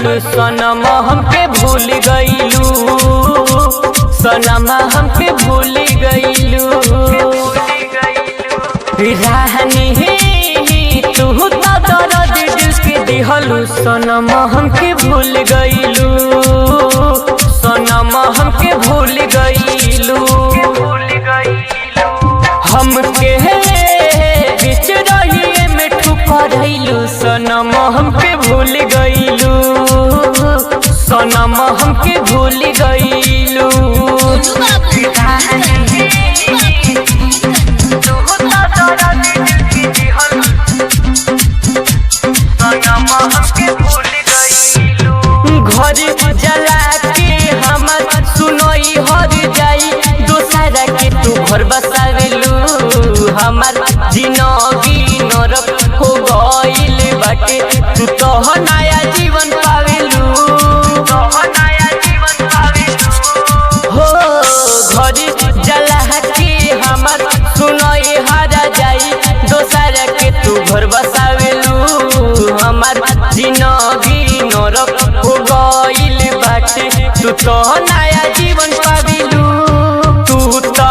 दिहलु सनम हमके भूल गइलू, सनम हमके भूल गइलू। रानी तू तो दर्द दिल के दिहलु सनम हमके भूल गइलू, सनम हमके भूल गइलू। हमके बीच रहिए में ठुकरइलू सनम हमके भूल गइलू, सनम हमके भूल गइलू। घर जला के हमर सुनई हर जाई, दोसरा के तू घर बसावेलू, हमार जिंदगी नरक हो गइल बाटे। तू तो नया जीवन पावेलू, हो घर जला के हमर सुनई हर जाई, दोसरा के तू घर बसावेलू, हमार जिंदगी नरक हो गइल बाटे। तू तो नया जीवन पावेलू, तू तो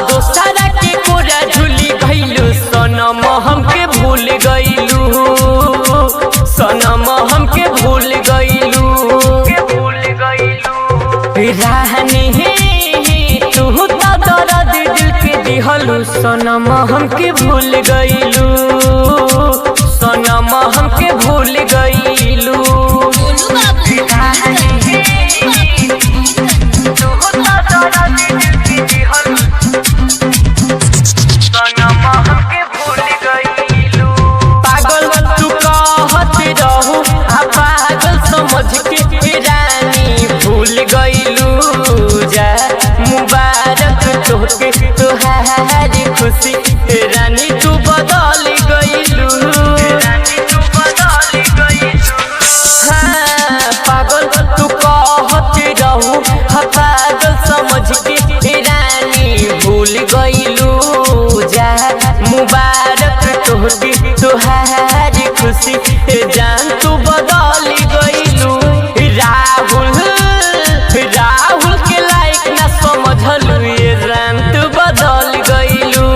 दोसरा के कोरा झूली गइलू, सनम हमके भूल गइलू, सनम हमके भूल गइलू। रानी तू तो दर्द दिल के दिहलु सनम हमके भूल गइलू, सनम हमके भूल गइलू। पागल तू कहत रहू आ पागल समझ के रानी भूल गइलू, जा मुबारक तोहके तोहार खुशी रानी तू बदल गइलू। हाँ पागल तू कहत रहू आ पागल समझ के रानी भूल गइलू, जा मुबारक तोहके तोहार खुशी जान तू बदल गइलू। राहुल के लायक ना समझलू, ये जान तू बदल गइलू,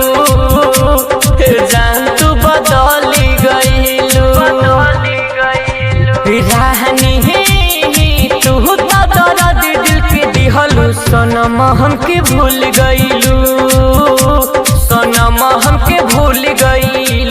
जान तू बदल गइलू। रानी तू तो दर्द दिल के दिहलु सनम हमके भूल गइलू, सनम हमके भूल गइलू।